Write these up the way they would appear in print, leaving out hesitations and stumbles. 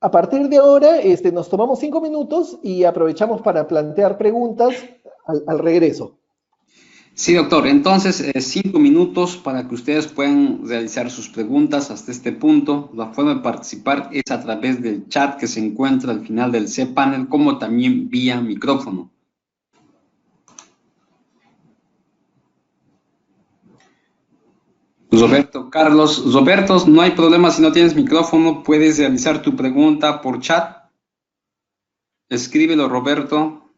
a partir de ahora nos tomamos 5 minutos y aprovechamos para plantear preguntas al regreso. Sí, doctor. Entonces, 5 minutos para que ustedes puedan realizar sus preguntas hasta este punto. La forma de participar es a través del chat que se encuentra al final del cPanel, como también vía micrófono. Roberto Carlos. Roberto, no hay problema si no tienes micrófono, puedes realizar tu pregunta por chat. Escríbelo, Roberto,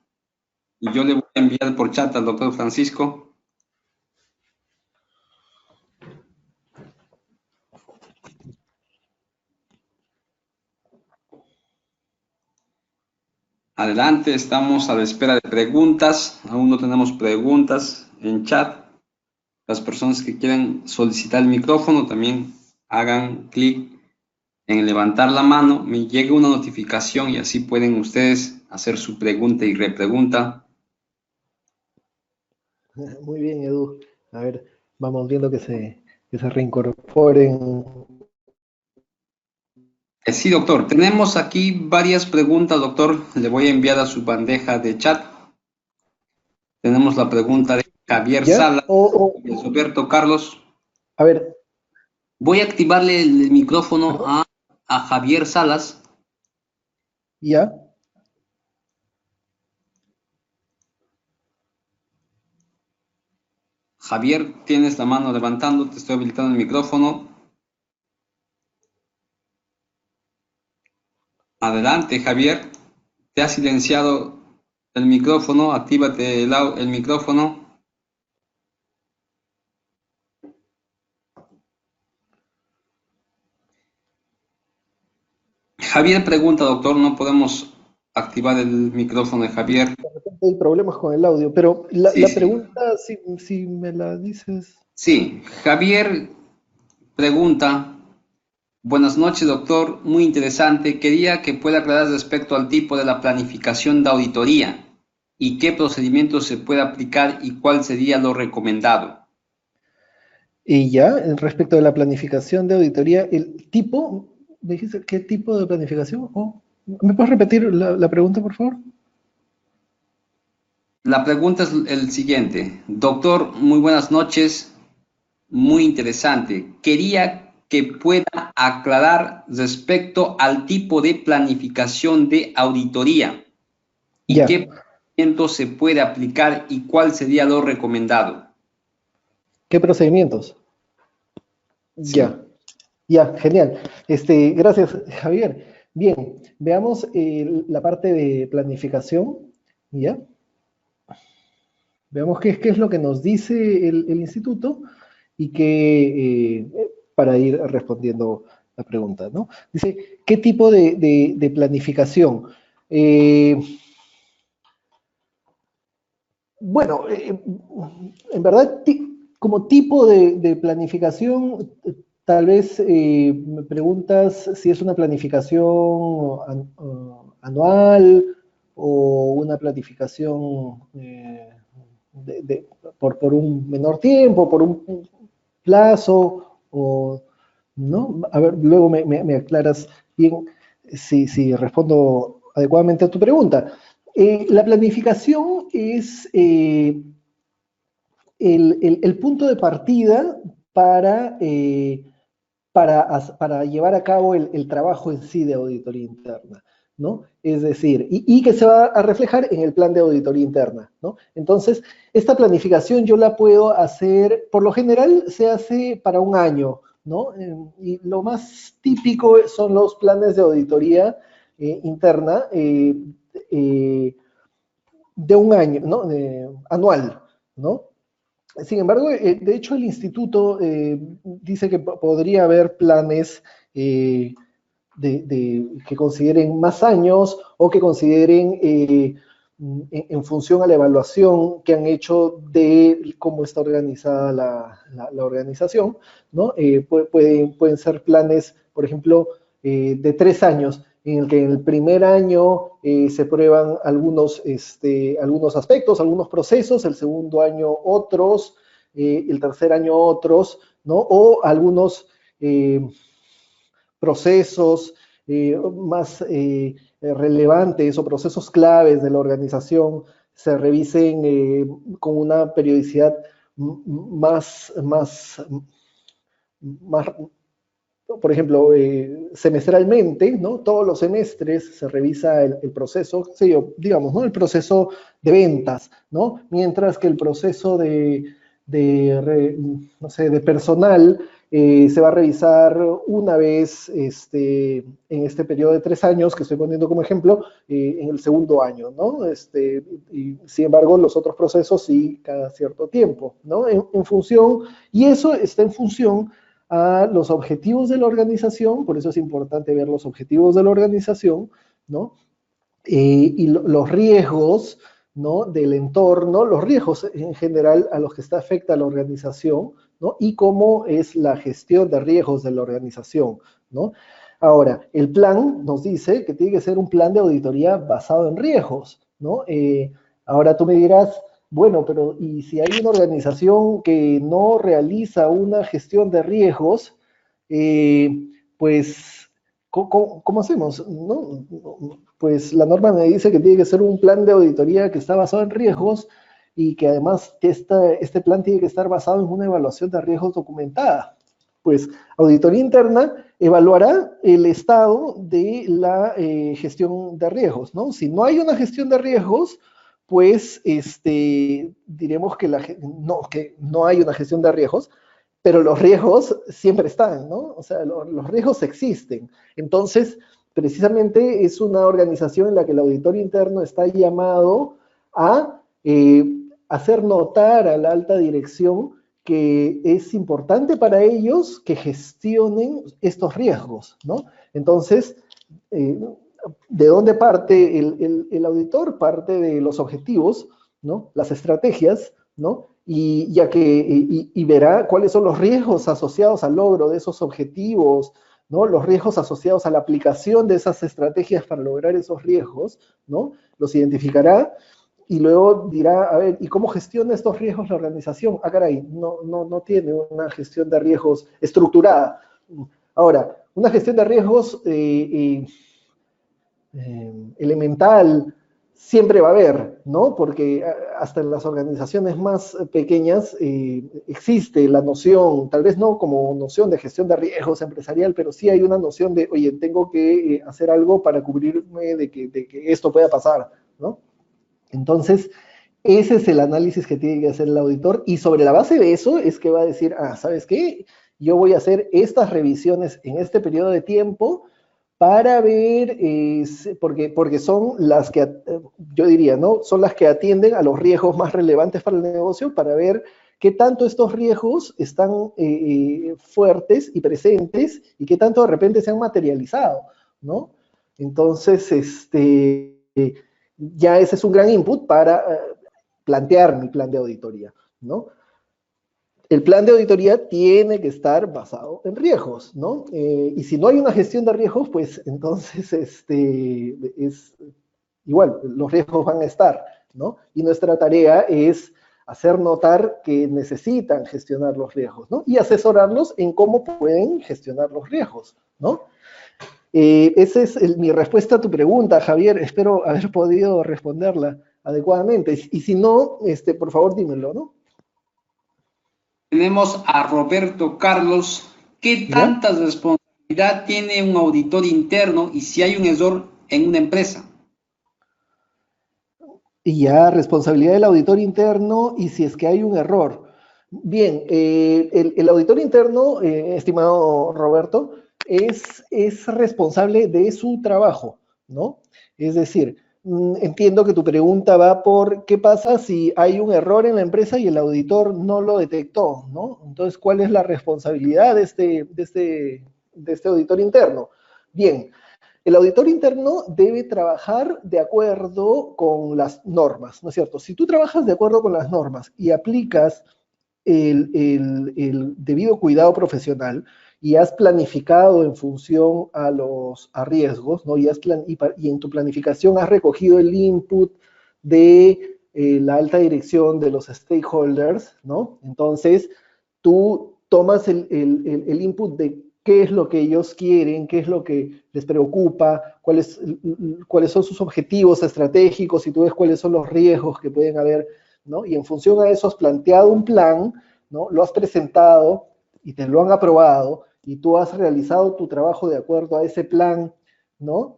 y yo le voy a enviar por chat al doctor Francisco. Adelante, estamos a la espera de preguntas. Aún no tenemos preguntas en chat. Las personas que quieran solicitar el micrófono también hagan clic en levantar la mano. Me llega una notificación y así pueden ustedes hacer su pregunta y repregunta. Muy bien, Edu. A ver, vamos viendo que se reincorporen. Sí, doctor. Tenemos aquí varias preguntas, doctor. Le voy a enviar a su bandeja de chat. Tenemos la pregunta de Javier ¿Ya? Sala, de Roberto Carlos. A ver. Voy a activarle el micrófono a Javier Salas. ¿Ya? Javier, tienes la mano levantando, te estoy habilitando el micrófono. Adelante, Javier. Te ha silenciado el micrófono, actívate el micrófono. Javier pregunta, doctor, no podemos activar el micrófono de Javier. De repente hay problemas con el audio, pero la Sí. pregunta, si me la dices. Sí, Javier pregunta, buenas noches, doctor, muy interesante. Quería que pueda aclarar respecto al tipo de la planificación de auditoría y qué procedimientos se puede aplicar y cuál sería lo recomendado. Y ya, respecto de la planificación de auditoría, el tipo, ¿me dijiste qué tipo de planificación? ¿Me puedes repetir la pregunta, por favor? La pregunta es el siguiente. Doctor, muy buenas noches. Muy interesante. Quería que pueda aclarar respecto al tipo de planificación de auditoría y Ya. qué procedimiento se puede aplicar y cuál sería lo recomendado. ¿Qué procedimientos? Sí. Ya, genial. Gracias, Javier. Bien, veamos la parte de planificación, ¿ya? Veamos qué es lo que nos dice el instituto y para ir respondiendo la pregunta, ¿no? Dice, ¿qué tipo de planificación? Bueno, en verdad, como tipo de planificación, tal vez me preguntas si es una planificación anual o una planificación por un menor tiempo, por un plazo, o, ¿no? A ver, luego me aclaras bien si respondo adecuadamente a tu pregunta. La planificación es el punto de partida para llevar a cabo el trabajo en sí de auditoría interna, ¿no? Es decir, y que se va a reflejar en el plan de auditoría interna, ¿no? Entonces, esta planificación yo la puedo hacer, por lo general se hace para un año, ¿no? Y lo más típico son los planes de auditoría interna de un año, ¿no? Anual, ¿no? Sin embargo, de hecho, el instituto dice que podría haber planes que consideren más años o que consideren en función a la evaluación que han hecho de cómo está organizada la organización, ¿no? Pueden ser planes, por ejemplo, de 3 años, en el que en el primer año se prueban algunos aspectos, algunos procesos, el segundo año otros, el tercer año otros, ¿no? O algunos procesos más relevantes o procesos claves de la organización se revisen con una periodicidad más, por ejemplo, semestralmente, ¿no? Todos los semestres se revisa el proceso, sí, digamos, ¿no? El proceso de ventas, ¿no? Mientras que el proceso no sé, de personal se va a revisar una vez en este periodo de 3 años, que estoy poniendo como ejemplo, en el segundo año, ¿no? Y sin embargo, los otros procesos sí cada cierto tiempo, ¿no? En función, y eso está en función a los objetivos de la organización, por eso es importante ver los objetivos de la organización, ¿no? Y los riesgos, ¿no? Del entorno, los riesgos en general a los que está afecta la organización, ¿no? Y cómo es la gestión de riesgos de la organización, ¿no? Ahora, el plan nos dice que tiene que ser un plan de auditoría basado en riesgos, ¿no? Ahora tú me dirás, bueno, pero ¿y si hay una organización que no realiza una gestión de riesgos? Pues, ¿cómo hacemos? ¿No? Pues la norma me dice que tiene que ser un plan de auditoría que está basado en riesgos y que además este plan tiene que estar basado en una evaluación de riesgos documentada. Pues auditoría interna evaluará el estado de la gestión de riesgos, ¿no? Si no hay una gestión de riesgos, pues diremos que no hay una gestión de riesgos, pero los riesgos siempre están, ¿no? O sea, los riesgos existen. Entonces, precisamente es una organización en la que el auditor interno está llamado a hacer notar a la alta dirección que es importante para ellos que gestionen estos riesgos, ¿no? Entonces, ¿de dónde parte el auditor? Parte de los objetivos, ¿no? Las estrategias, ¿no? Y verá cuáles son los riesgos asociados al logro de esos objetivos, ¿no? Los riesgos asociados a la aplicación de esas estrategias para lograr esos riesgos, ¿no? Los identificará y luego dirá, a ver, ¿y cómo gestiona estos riesgos la organización? Ah, caray, no tiene una gestión de riesgos estructurada. Ahora, una gestión de riesgos elemental siempre va a haber, ¿no? Porque hasta en las organizaciones más pequeñas existe la noción, tal vez no como noción de gestión de riesgos empresarial, pero sí hay una noción de, oye, tengo que hacer algo para cubrirme de que esto pueda pasar, ¿no? Entonces, ese es el análisis que tiene que hacer el auditor y sobre la base de eso es que va a decir, ¿sabes qué? Yo voy a hacer estas revisiones en este periodo de tiempo para ver, porque son las que, yo diría, ¿no? Son las que atienden a los riesgos más relevantes para el negocio, para ver qué tanto estos riesgos están fuertes y presentes y qué tanto de repente se han materializado, ¿no? Entonces, ya ese es un gran input para plantear mi plan de auditoría, ¿no? El plan de auditoría tiene que estar basado en riesgos, ¿no? Y si no hay una gestión de riesgos, pues entonces es igual, los riesgos van a estar, ¿no? Y nuestra tarea es hacer notar que necesitan gestionar los riesgos, ¿no? Y asesorarlos en cómo pueden gestionar los riesgos, ¿no? Esa es mi respuesta a tu pregunta, Javier. Espero haber podido responderla adecuadamente. Y si no, por favor, dímelo, ¿no? Tenemos a Roberto Carlos. ¿Qué tanta responsabilidad tiene un auditor interno y si hay un error en una empresa? Y ya, responsabilidad del auditor interno y si es que hay un error. Bien, el auditor interno, estimado Roberto, es responsable de su trabajo, ¿no? Es decir, entiendo que tu pregunta va por qué pasa si hay un error en la empresa y el auditor no lo detectó, ¿no? Entonces, ¿cuál es la responsabilidad de este auditor interno? Bien, el auditor interno debe trabajar de acuerdo con las normas, ¿no es cierto? Si tú trabajas de acuerdo con las normas y aplicas el debido cuidado profesional y has planificado en función a riesgos, ¿no? Y en tu planificación has recogido el input de la alta dirección de los stakeholders, ¿no? Entonces, tú tomas el input de qué es lo que ellos quieren, qué es lo que les preocupa, cuáles son sus objetivos estratégicos, y tú ves cuáles son los riesgos que pueden haber, ¿no? Y en función a eso has planteado un plan, ¿no? Lo has presentado y te lo han aprobado, y tú has realizado tu trabajo de acuerdo a ese plan, ¿no?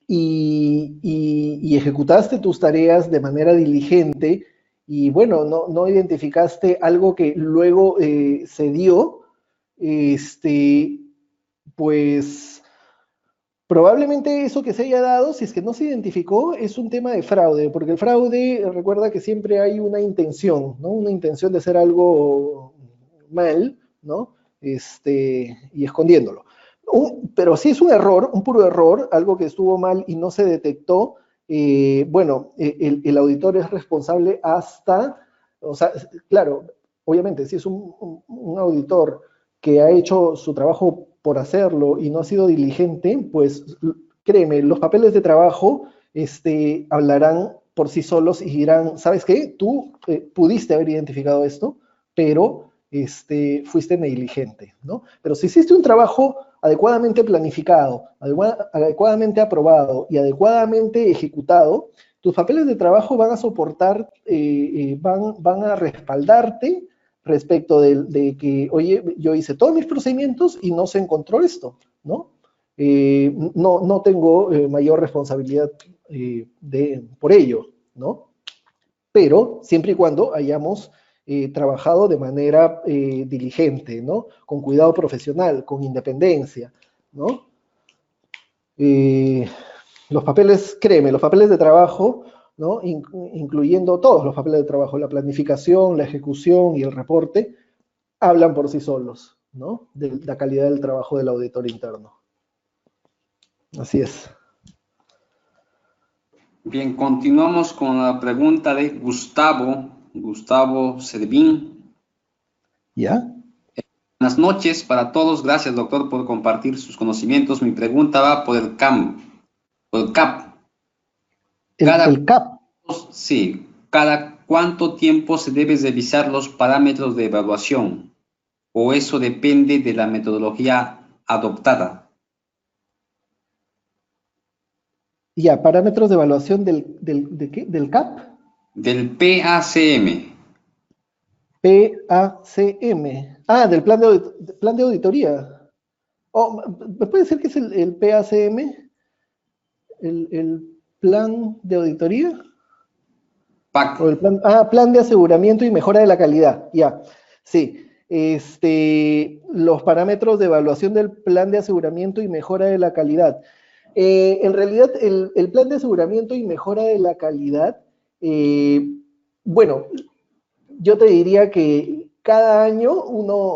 Y ejecutaste tus tareas de manera diligente, y bueno, no identificaste algo que luego se dio, este, pues probablemente eso que se haya dado, si es que no se identificó, es un tema de fraude, porque el fraude, recuerda que siempre hay una intención, ¿no? Una intención de hacer algo mal, ¿no? Y escondiéndolo. Pero si es un error, un puro error, algo que estuvo mal y no se detectó, bueno, el auditor es responsable hasta, o sea, claro, obviamente, si es un auditor que ha hecho su trabajo por hacerlo y no ha sido diligente, pues créeme, los papeles de trabajo hablarán por sí solos y dirán, ¿sabes qué? Tú pudiste haber identificado esto, pero fuiste negligente, ¿no? Pero si hiciste un trabajo adecuadamente planificado, adecuadamente aprobado y adecuadamente ejecutado, tus papeles de trabajo van a soportar, van a respaldarte respecto de que, oye, yo hice todos mis procedimientos y no se encontró esto, ¿no? No tengo mayor responsabilidad por ello, ¿no? Pero siempre y cuando hayamos trabajado de manera diligente, ¿no? Con cuidado profesional, con independencia, ¿no? Los papeles, créeme, los papeles de trabajo, ¿no? Incluyendo todos los papeles de trabajo, la planificación, la ejecución y el reporte, hablan por sí solos, ¿no? De la calidad del trabajo del auditor interno. Así es. Bien, continuamos con la pregunta de Gustavo Servín. ¿Ya? Buenas noches para todos. Gracias, doctor, por compartir sus conocimientos. Mi pregunta va por el CAP. El CAP. Sí, ¿cada cuánto tiempo se debe revisar los parámetros de evaluación? ¿O eso depende de la metodología adoptada? Ya, parámetros de evaluación ¿de qué? ¿Del CAP? Del PACM. PACM. Ah, del plan de auditoría. Oh, ¿me puede decir qué es el PACM? ¿El plan de auditoría? PAC. O el plan de aseguramiento y mejora de la calidad. Ya, sí. Los parámetros de evaluación del plan de aseguramiento y mejora de la calidad. En realidad, el plan de aseguramiento y mejora de la calidad, bueno, yo te diría que cada año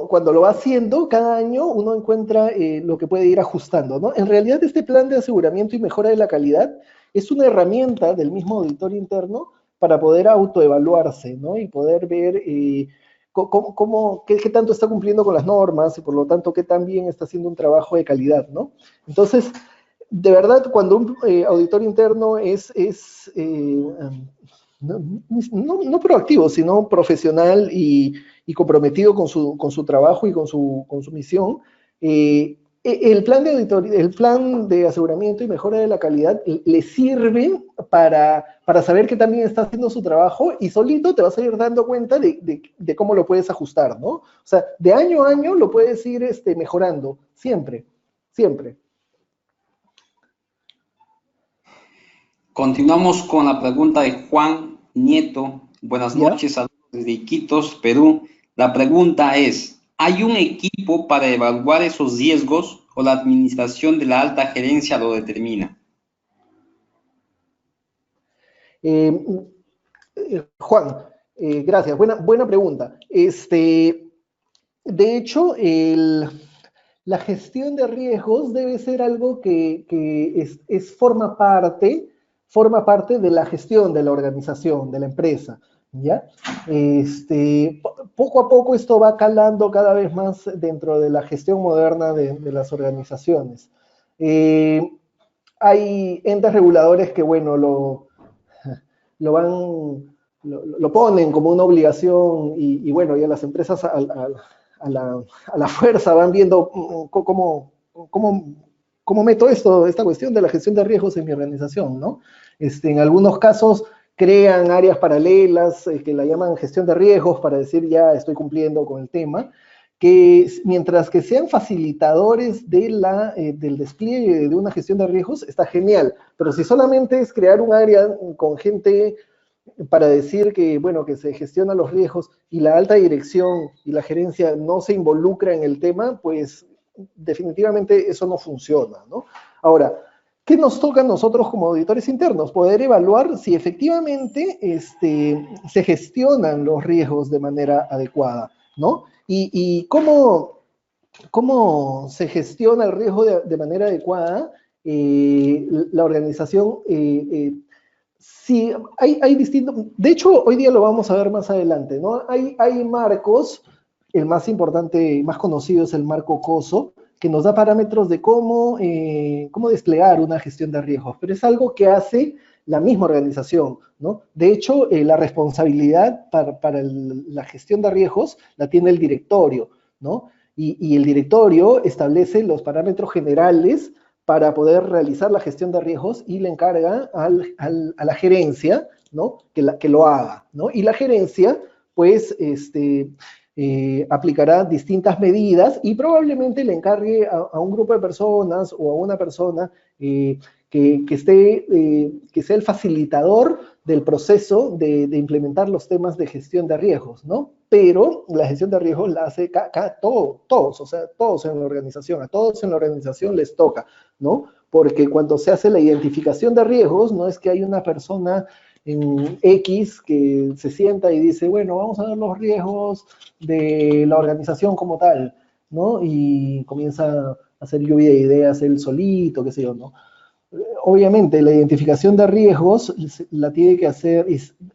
cuando lo va haciendo, cada año uno encuentra lo que puede ir ajustando, ¿no? En realidad, este plan de aseguramiento y mejora de la calidad es una herramienta del mismo auditor interno para poder autoevaluarse, ¿no? Y poder ver qué tanto está cumpliendo con las normas, y por lo tanto qué tan bien está haciendo un trabajo de calidad, ¿no? Entonces, de verdad, cuando un auditor interno no proactivo, sino profesional y comprometido con su trabajo y con su misión, el plan de aseguramiento y mejora de la calidad le sirve para saber que también está haciendo su trabajo, y solito te vas a ir dando cuenta de cómo lo puedes ajustar, ¿no? O sea, de año a año lo puedes ir mejorando, siempre, siempre. Continuamos con la pregunta de Juan Nieto. Buenas noches, saludos desde Iquitos, Perú. La pregunta es, ¿hay un equipo para evaluar esos riesgos o la administración de la alta gerencia lo determina? Juan, gracias. Buena pregunta. De hecho, la gestión de riesgos debe ser algo que forma parte de la gestión de la organización, de la empresa, ¿ya? Poco a poco esto va calando cada vez más dentro de la gestión moderna de las organizaciones. Hay entes reguladores que, bueno, lo ponen como una obligación, y bueno, ya las empresas a la fuerza van viendo cómo meto esta cuestión de la gestión de riesgos en mi organización, ¿no? En algunos casos crean áreas paralelas que la llaman gestión de riesgos para decir ya estoy cumpliendo con el tema, que mientras que sean facilitadores del despliegue de una gestión de riesgos, está genial, pero si solamente es crear un área con gente para decir que, bueno, que se gestionan los riesgos y la alta dirección y la gerencia no se involucra en el tema, pues definitivamente eso no funciona, ¿no? Ahora, ¿qué nos toca a nosotros como auditores internos? Poder evaluar si efectivamente se gestionan los riesgos de manera adecuada, ¿no? Y cómo se gestiona el riesgo de manera adecuada. La organización, sí, hay distintos, de hecho, hoy día lo vamos a ver más adelante, ¿no? Hay marcos, el más importante, más conocido es el marco COSO, que nos da parámetros de cómo desplegar una gestión de riesgos, pero es algo que hace la misma organización, ¿no? De hecho, la responsabilidad para la gestión de riesgos la tiene el directorio, ¿no? Y el directorio establece los parámetros generales para poder realizar la gestión de riesgos y le encarga a la gerencia, ¿no? que lo haga, ¿no? Y la gerencia, pues, aplicará distintas medidas y probablemente le encargue a un grupo de personas o a una persona que sea el facilitador del proceso de implementar los temas de gestión de riesgos, ¿no? Pero la gestión de riesgos la hace todos, o sea, todos en la organización, a todos en la organización les toca, ¿no? Porque cuando se hace la identificación de riesgos, no es que hay una persona en X que se sienta y dice, bueno, vamos a ver los riesgos de la organización como tal, ¿no? Y comienza a hacer lluvia de ideas él solito, qué sé yo, ¿no? Obviamente, la identificación de riesgos la tiene que hacer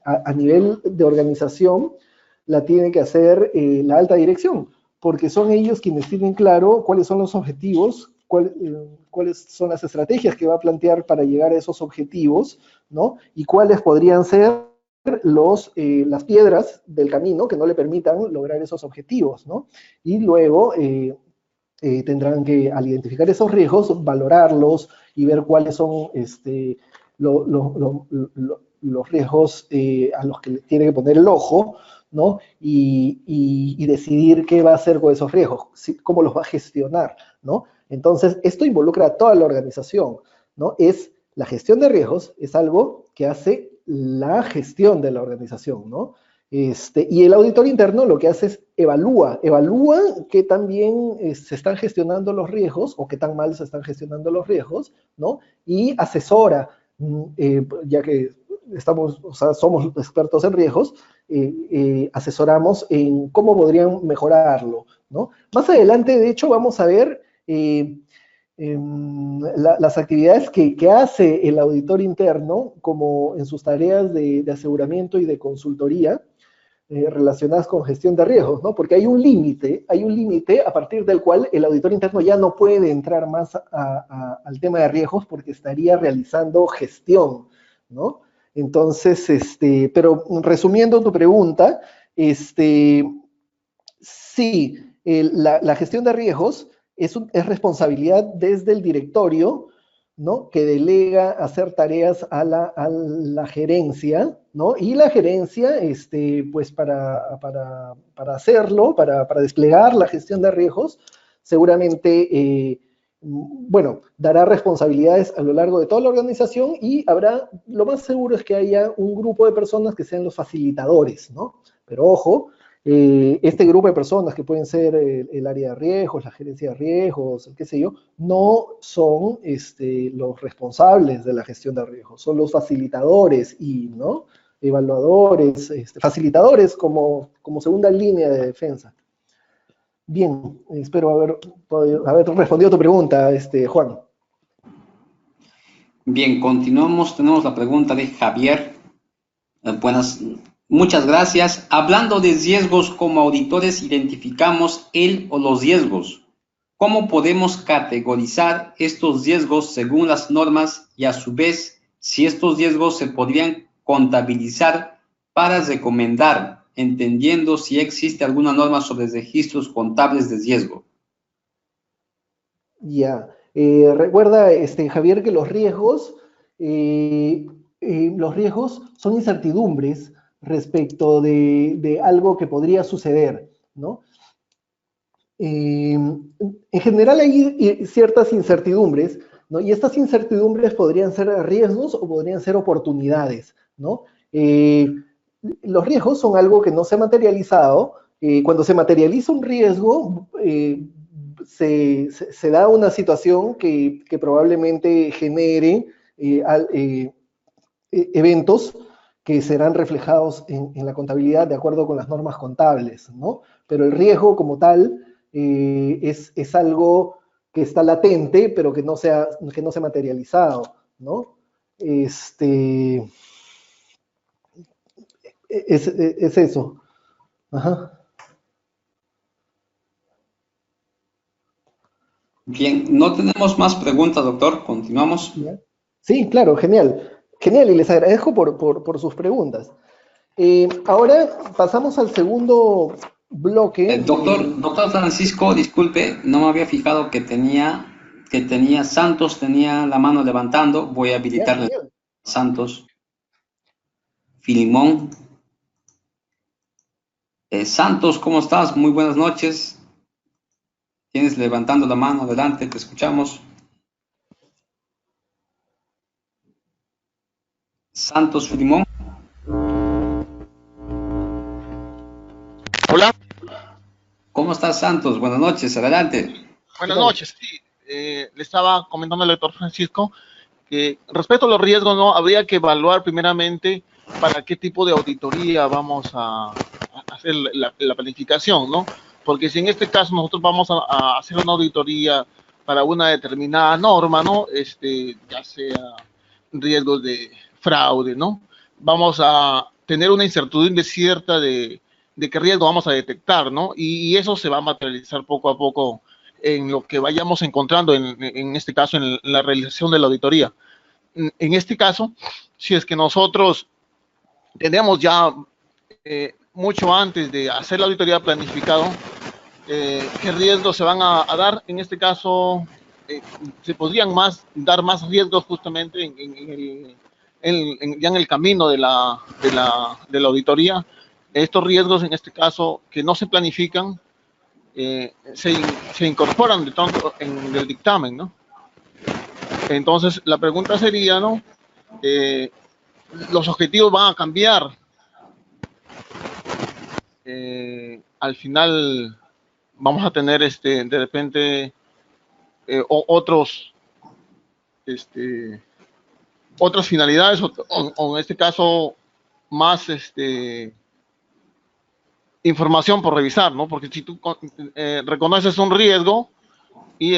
a nivel de organización, la tiene que hacer la alta dirección, porque son ellos quienes tienen claro cuáles son los objetivos, cuáles son las estrategias que va a plantear para llegar a esos objetivos, ¿no? Y cuáles podrían ser las piedras del camino que no le permitan lograr esos objetivos, ¿no? Y luego tendrán que, al identificar esos riesgos, valorarlos y ver cuáles son los riesgos a los que tiene que poner el ojo, ¿no? Y decidir qué va a hacer con esos riesgos, cómo los va a gestionar, ¿no? Entonces, esto involucra a toda la organización, ¿no? La gestión de riesgos es algo que hace la gestión de la organización, ¿no? Y el auditor interno lo que hace es evalúa qué tan bien se están gestionando los riesgos o qué tan mal se están gestionando los riesgos, ¿no? Y asesora, ya que somos expertos en riesgos, asesoramos en cómo podrían mejorarlo, ¿no? Más adelante, de hecho, vamos a ver las actividades que hace el auditor interno, como en sus tareas de aseguramiento y de consultoría, relacionadas con gestión de riesgos, ¿no? Porque hay un límite a partir del cual el auditor interno ya no puede entrar más al tema de riesgos porque estaría realizando gestión, ¿no? Entonces, pero resumiendo tu pregunta, sí, la gestión de riesgos es responsabilidad desde el directorio, ¿no? Que delega hacer tareas a la gerencia, ¿no? Y la gerencia, pues para hacerlo, para desplegar la gestión de riesgos, seguramente, bueno, dará responsabilidades a lo largo de toda la organización y lo más seguro es que haya un grupo de personas que sean los facilitadores, ¿no? Pero ojo, este grupo de personas que pueden ser el área de riesgos, la gerencia de riesgos, qué sé yo, no son los responsables de la gestión de riesgos, son los facilitadores ¿no? Evaluadores, facilitadores como segunda línea de defensa. Bien, espero haber respondido a tu pregunta, Juan. Bien, continuamos. Tenemos la pregunta de Javier. Muchas gracias. Hablando de riesgos, como auditores identificamos el o los riesgos. ¿Cómo podemos categorizar estos riesgos según las normas y a su vez si estos riesgos se podrían contabilizar para recomendar entendiendo si existe alguna norma sobre registros contables de riesgo. Ya. Recuerda, Javier, que los riesgos son incertidumbres respecto de algo que podría suceder, ¿no? En general hay ciertas incertidumbres, ¿no? Y estas incertidumbres podrían ser riesgos o podrían ser oportunidades, ¿no? Los riesgos son algo que no se ha materializado. Cuando se materializa un riesgo, se da una situación que probablemente genere eventos que serán reflejados en la contabilidad de acuerdo con las normas contables, ¿no? Pero el riesgo como tal es algo que está latente, pero que no se ha materializado, ¿no? Es eso. Ajá. Bien, no tenemos más preguntas, doctor. Continuamos. Sí, claro, genial. Genial, y les agradezco por sus preguntas. Ahora pasamos al segundo bloque. Doctor Francisco, disculpe, no me había fijado que tenía Santos, tenía la mano levantando. Voy a habilitarle a Santos. Filimón. Santos, ¿cómo estás? Muy buenas noches. Tienes levantando la mano, adelante, te escuchamos. Santos Filimón. Hola. ¿Cómo estás, Santos? Buenas noches, adelante. Buenas noches, sí. Le estaba comentando al doctor Francisco que respecto a los riesgos, ¿no? Habría que evaluar primeramente para qué tipo de auditoría vamos a hacer la planificación, ¿no? Porque si en este caso nosotros vamos a hacer una auditoría para una determinada norma, ¿no? Ya sea riesgos de fraude, ¿no? Vamos a tener una incertidumbre cierta de qué riesgo vamos a detectar, ¿no? Y eso se va a materializar poco a poco en lo que vayamos encontrando, en este caso, en la realización de la auditoría. En este caso, si es que nosotros tenemos ya mucho antes de hacer la auditoría planificado, qué riesgos se van a dar, en este caso, se podrían dar más riesgos justamente ya en el camino de la auditoría. Estos riesgos, en este caso, que no se planifican, se incorporan de tanto en el dictamen, ¿no? Entonces, la pregunta sería, ¿no? Los objetivos van a cambiar. Al final vamos a tener, de repente, otras finalidades, o en este caso, más, información por revisar, ¿no? Porque si tú reconoces un riesgo y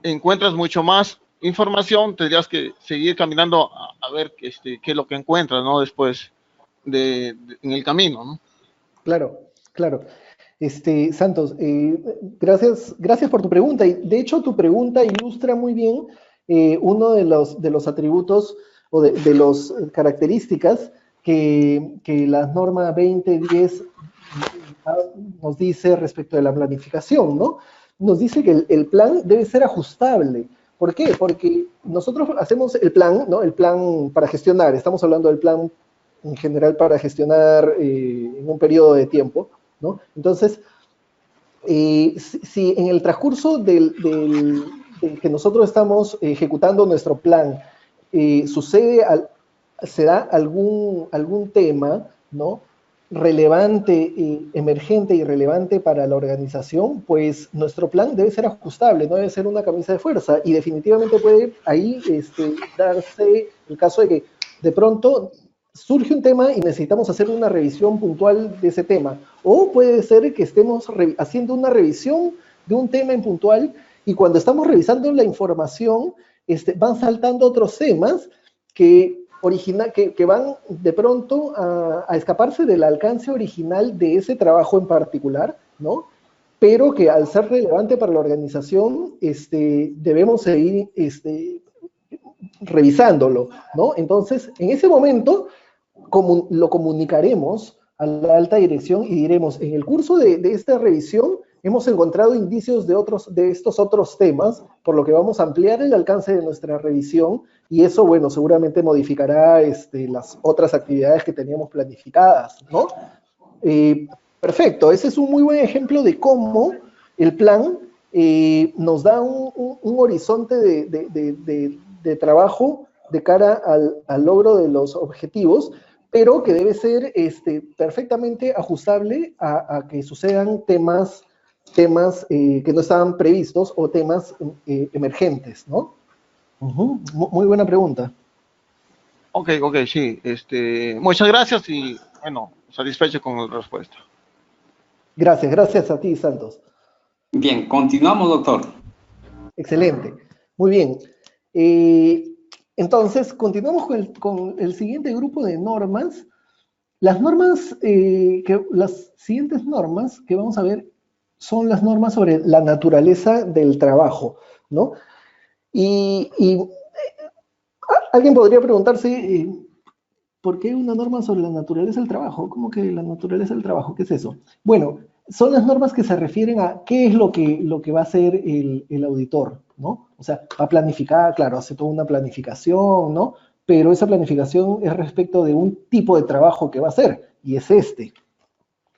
encuentras mucho más información, tendrías que seguir caminando a ver qué es lo que encuentras, ¿no? Después en el camino, ¿no? Claro, claro. Santos, gracias por tu pregunta. Y de hecho, tu pregunta ilustra muy bien uno de los atributos o de las características que la norma 2010 nos dice respecto de la planificación, ¿no? Nos dice que el plan debe ser ajustable. ¿Por qué? Porque nosotros hacemos el plan, ¿no? El plan para gestionar, estamos hablando del plan en general para gestionar en un periodo de tiempo, ¿no? Entonces, si en el transcurso del que nosotros estamos ejecutando nuestro plan se da algún tema, ¿no? Relevante, emergente y relevante para la organización, pues nuestro plan debe ser ajustable, no debe ser una camisa de fuerza, y definitivamente puede ahí darse el caso de que de pronto surge un tema y necesitamos hacer una revisión puntual de ese tema, o puede ser que estemos haciendo una revisión de un tema en puntual, y cuando estamos revisando la información, van saltando otros temas que van de pronto a escaparse del alcance original de ese trabajo en particular, ¿no? Pero que al ser relevante para la organización, debemos seguir revisándolo, ¿no? Entonces, en ese momento, lo comunicaremos a la alta dirección y diremos, en el curso de esta revisión hemos encontrado indicios de estos otros temas, por lo que vamos a ampliar el alcance de nuestra revisión y eso, bueno, seguramente modificará las otras actividades que teníamos planificadas, ¿no? Perfecto, ese es un muy buen ejemplo de cómo el plan nos da un horizonte de trabajo de cara al logro de los objetivos, pero que debe ser perfectamente ajustable a que sucedan temas que no estaban previstos o temas emergentes, ¿no? Muy buena pregunta. Ok, sí. Muchas gracias y, bueno, satisfecho con la respuesta. Gracias a ti, Santos. Bien, continuamos, doctor. Excelente. Muy bien. Entonces, continuamos con el siguiente grupo de normas. Las siguientes normas que vamos a ver son las normas sobre la naturaleza del trabajo, ¿no? Alguien podría preguntarse, ¿por qué una norma sobre la naturaleza del trabajo? ¿Cómo que la naturaleza del trabajo? ¿Qué es eso? Bueno, son las normas que se refieren a qué es lo que va a hacer el auditor, ¿no? O sea, va a planificar, claro, hace toda una planificación, ¿no? Pero esa planificación es respecto de un tipo de trabajo que va a hacer, y es este.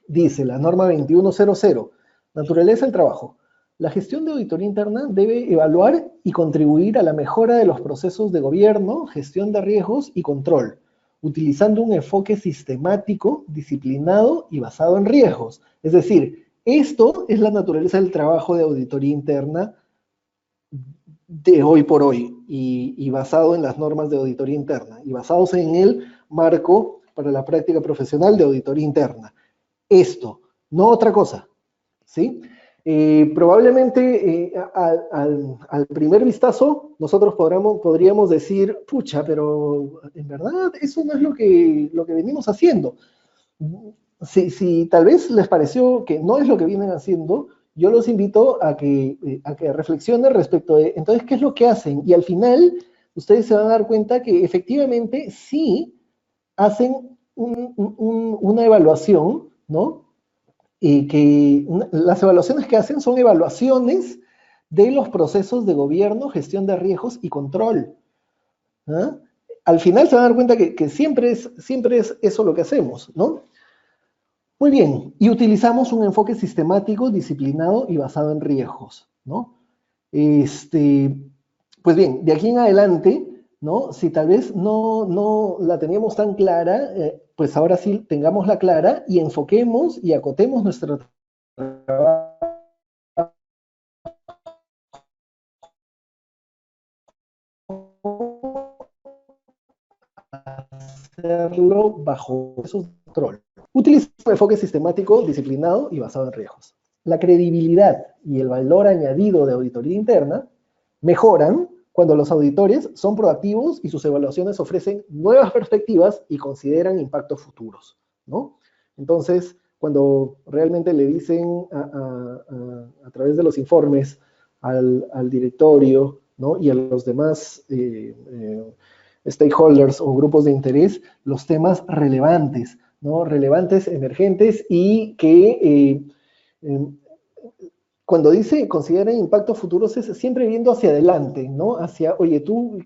Dice la norma 2100, naturaleza del trabajo. La gestión de auditoría interna debe evaluar y contribuir a la mejora de los procesos de gobierno, gestión de riesgos y control, utilizando un enfoque sistemático, disciplinado y basado en riesgos. Es decir, esto es la naturaleza del trabajo de auditoría interna de hoy por hoy y basado en las normas de auditoría interna y basados en el marco para la práctica profesional de auditoría interna. Esto, no otra cosa, ¿sí? Probablemente al primer vistazo nosotros podríamos decir, pucha, pero en verdad eso no es lo que venimos haciendo. Si tal vez les pareció que no es lo que vienen haciendo, yo los invito a que reflexionen respecto de, entonces, ¿qué es lo que hacen? Y al final, ustedes se van a dar cuenta que efectivamente sí hacen una evaluación, ¿no? Las evaluaciones que hacen son evaluaciones de los procesos de gobierno, gestión de riesgos y control. ¿Ah? Al final se van a dar cuenta que siempre es eso lo que hacemos, ¿no? Muy bien, y utilizamos un enfoque sistemático, disciplinado y basado en riesgos, ¿no? Pues bien, de aquí en adelante, ¿no? Si tal vez no la teníamos tan clara, pues ahora sí tengámosla clara y enfoquemos y acotemos nuestro trabajo a hacerlo bajo esos control. Utiliza un enfoque sistemático, disciplinado y basado en riesgos. La credibilidad y el valor añadido de auditoría interna mejoran cuando los auditores son proactivos y sus evaluaciones ofrecen nuevas perspectivas y consideran impactos futuros, ¿no? Entonces, cuando realmente le dicen a través de los informes al directorio, ¿no? Y a los demás stakeholders o grupos de interés, los temas relevantes, ¿no? Relevantes, emergentes y que cuando dice considera impactos futuros es siempre viendo hacia adelante, ¿no? Hacia, oye, tú,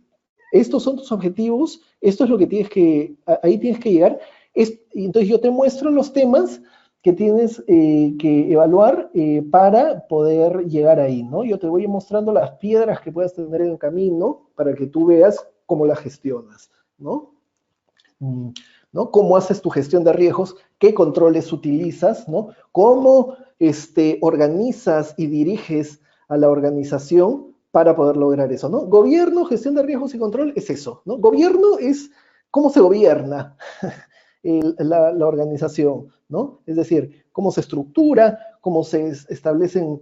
estos son tus objetivos, esto es lo que ahí tienes que llegar, y entonces yo te muestro los temas que tienes que evaluar para poder llegar ahí, ¿no? Yo te voy mostrando las piedras que puedas tener en el camino para que tú veas cómo las gestionas, ¿no? ¿No? ¿Cómo haces tu gestión de riesgos? ¿Qué controles utilizas? ¿No? ¿Cómo organizas y diriges a la organización para poder lograr eso? ¿No? Gobierno, gestión de riesgos y control es eso, ¿no? Gobierno es cómo se gobierna la organización, ¿no? Es decir, cómo se estructura, cómo se establecen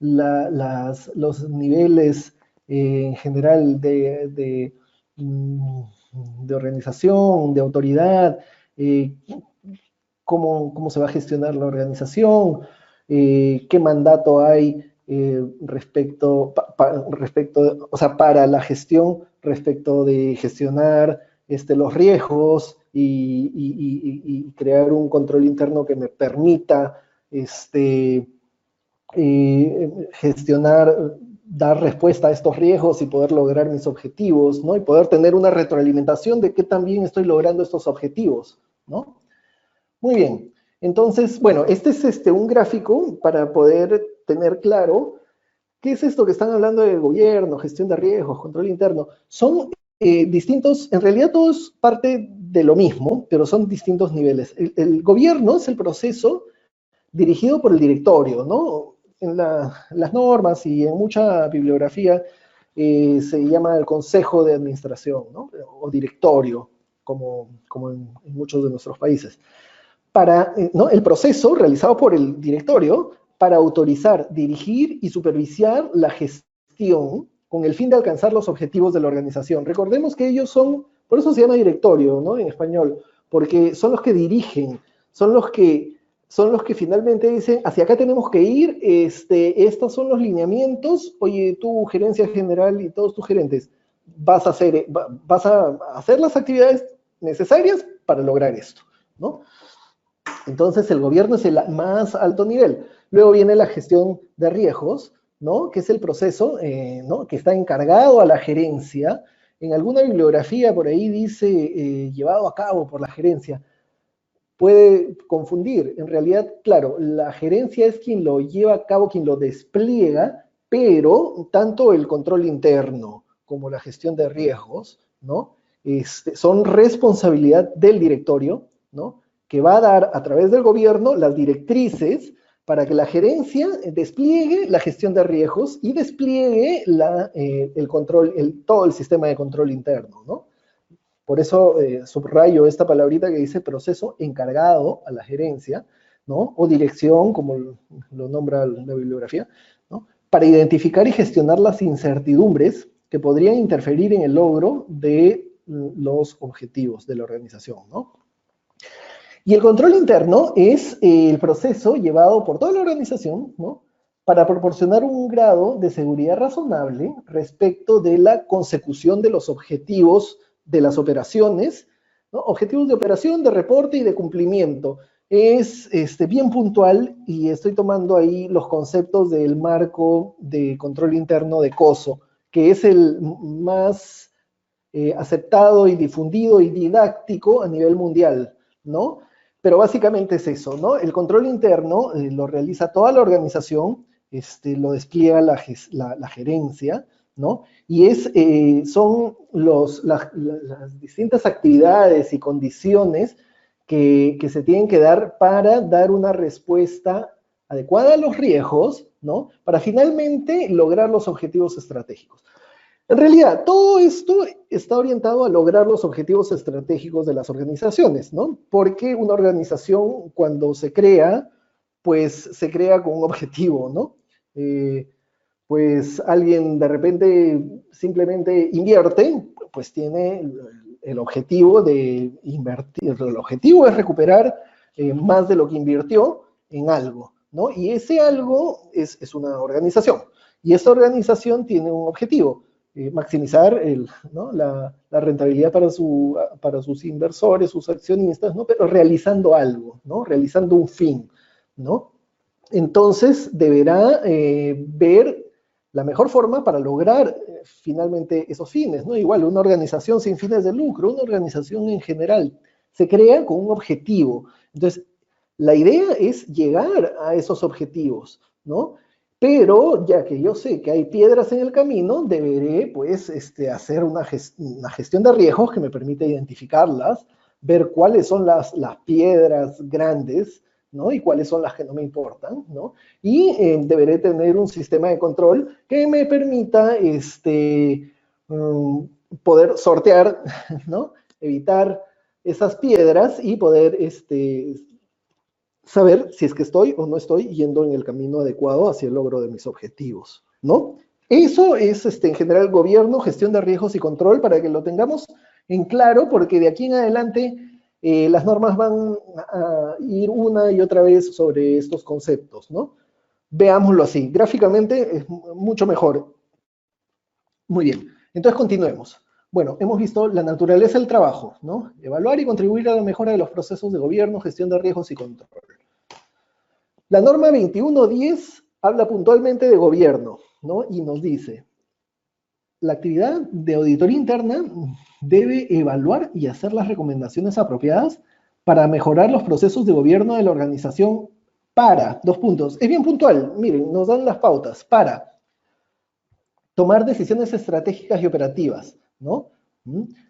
los niveles en general de organización, de autoridad, cómo se va a gestionar la organización, qué mandato hay respecto, o sea, para la gestión respecto de gestionar los riesgos, y crear un control interno que me permita gestionar, dar respuesta a estos riesgos y poder lograr mis objetivos, ¿no? Y poder tener una retroalimentación de qué también estoy logrando estos objetivos, ¿no? Muy bien. Entonces, bueno, este es un gráfico para poder tener claro qué es esto que están hablando de gobierno, gestión de riesgos, control interno. Son distintos, en realidad todo es parte de lo mismo, pero son distintos niveles. El gobierno es el proceso dirigido por el directorio, ¿no? En las normas y en mucha bibliografía se llama el consejo de administración, ¿no? O directorio, como en muchos de nuestros países. ¿No? El proceso realizado por el directorio para autorizar, dirigir y supervisar la gestión con el fin de alcanzar los objetivos de la organización. Recordemos que ellos son, por eso se llama directorio, ¿no? En español, porque son los que dirigen, son los que finalmente dicen, hacia acá tenemos que ir, estos son los lineamientos, oye, tú, gerencia general y todos tus gerentes, vas a hacer las actividades necesarias para lograr esto, ¿no? Entonces, el gobierno es el más alto nivel. Luego viene la gestión de riesgos, ¿no? Que es el proceso, ¿no? Que está encargado a la gerencia. En alguna bibliografía por ahí dice llevado a cabo por la gerencia. Puede confundir. En realidad, claro, la gerencia es quien lo lleva a cabo, quien lo despliega, pero tanto el control interno como la gestión de riesgos, ¿no? Son responsabilidad del directorio, ¿no? Que va a dar a través del gobierno las directrices para que la gerencia despliegue la gestión de riesgos y despliegue el control, todo el sistema de control interno, ¿no? Por eso subrayo esta palabrita que dice proceso encargado a la gerencia, ¿no? O dirección, como lo nombra la bibliografía, ¿no? Para identificar y gestionar las incertidumbres que podrían interferir en el logro de los objetivos de la organización, ¿no? Y el control interno es el proceso llevado por toda la organización, ¿no? Para proporcionar un grado de seguridad razonable respecto de la consecución de los objetivos de las operaciones, ¿no? Objetivos de operación, de reporte y de cumplimiento. Es bien puntual y estoy tomando ahí los conceptos del marco de control interno de COSO, que es el más aceptado y difundido y didáctico a nivel mundial, ¿no? Pero básicamente es eso, ¿no? El control interno lo realiza toda la organización, lo despliega la gerencia, ¿no? Y son las distintas actividades y condiciones que se tienen que dar para dar una respuesta adecuada a los riesgos, ¿no? Para finalmente lograr los objetivos estratégicos. En realidad, todo esto está orientado a lograr los objetivos estratégicos de las organizaciones, ¿no? Porque una organización, cuando se crea, pues se crea con un objetivo, ¿no? Pues alguien de repente simplemente invierte, pues tiene el objetivo de invertir, el objetivo es recuperar más de lo que invirtió en algo, ¿no? Y ese algo es una organización, y esa organización tiene un objetivo, maximizar ¿no? la rentabilidad para sus inversores, sus accionistas, ¿no? Pero realizando algo, ¿no? Realizando un fin, ¿no? Entonces deberá ver la mejor forma para lograr finalmente esos fines, ¿no? Igual, una organización sin fines de lucro, una organización en general, se crea con un objetivo. Entonces, la idea es llegar a esos objetivos, ¿no? Pero ya que yo sé que hay piedras en el camino, deberé pues hacer una gestión de riesgos que me permita identificarlas, ver cuáles son las piedras grandes, ¿no? Y cuáles son las que no me importan, ¿no? Y deberé tener un sistema de control que me permita poder sortear, ¿no? Evitar esas piedras y poder saber si es que estoy o no estoy yendo en el camino adecuado hacia el logro de mis objetivos, ¿no? Eso es, en general, gobierno, gestión de riesgos y control, para que lo tengamos en claro, porque de aquí en adelante las normas van a ir una y otra vez sobre estos conceptos, ¿no? Veámoslo así, gráficamente es mucho mejor. Muy bien, entonces continuemos. Bueno, hemos visto la naturaleza del trabajo, ¿no? Evaluar y contribuir a la mejora de los procesos de gobierno, gestión de riesgos y control. La norma 2110 habla puntualmente de gobierno, ¿no? Y nos dice, la actividad de auditoría interna debe evaluar y hacer las recomendaciones apropiadas para mejorar los procesos de gobierno de la organización para, dos puntos, es bien puntual, miren, nos dan las pautas, para tomar decisiones estratégicas y operativas, ¿no?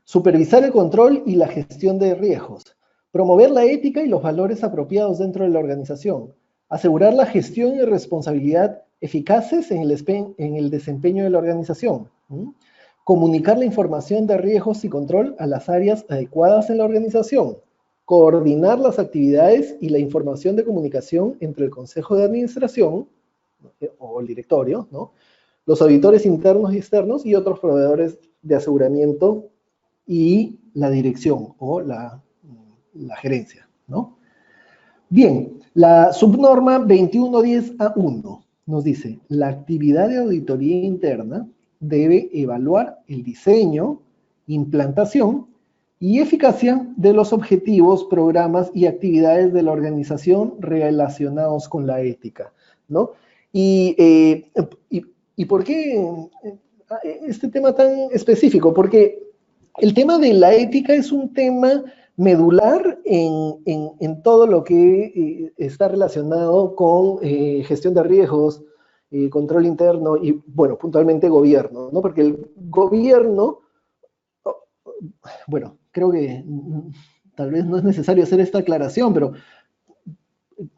Supervisar el control y la gestión de riesgos, promover la ética y los valores apropiados dentro de la organización, asegurar la gestión y responsabilidad eficaces en el desempeño de la organización, comunicar la información de riesgos y control a las áreas adecuadas en la organización, coordinar las actividades y la información de comunicación entre el Consejo de Administración o el directorio, ¿no? Los auditores internos y externos y otros proveedores de aseguramiento y la dirección o la gerencia, ¿no? Bien, la subnorma 2110A1 nos dice, la actividad de auditoría interna debe evaluar el diseño, implantación y eficacia de los objetivos, programas y actividades de la organización relacionados con la ética, ¿no? ¿Y por qué este tema tan específico? Porque el tema de la ética es un tema medular en todo lo que está relacionado con gestión de riesgos, control interno y, bueno, puntualmente gobierno, ¿no? Porque el gobierno, bueno, creo que tal vez no es necesario hacer esta aclaración, pero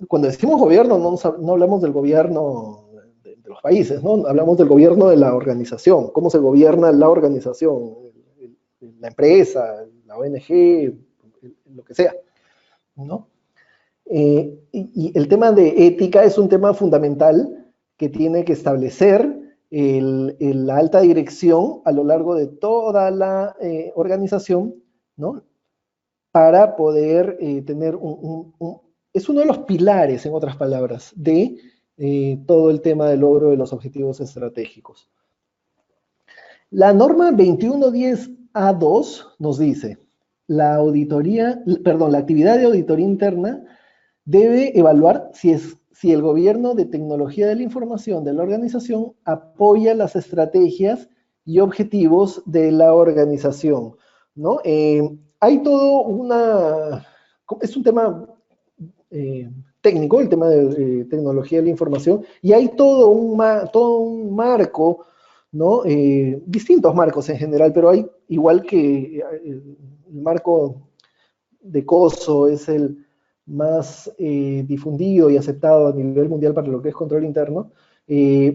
cuando decimos gobierno no hablamos del gobierno de los países, ¿no? Hablamos del gobierno de la organización, cómo se gobierna la organización, la empresa, la ONG, lo que sea, ¿no? Y el tema de ética es un tema fundamental que tiene que establecer la alta dirección a lo largo de toda la organización, ¿no? Para poder tener es uno de los pilares, en otras palabras, de todo el tema del logro de los objetivos estratégicos. La norma 2110A2 nos dice, la actividad de auditoría interna debe evaluar si el gobierno de tecnología de la información de la organización apoya las estrategias y objetivos de la organización, ¿no? Hay todo es un tema técnico, el tema de tecnología de la información, y hay todo un marco, ¿no? Distintos marcos en general, pero hay, igual que el marco de COSO es el más difundido y aceptado a nivel mundial para lo que es control interno,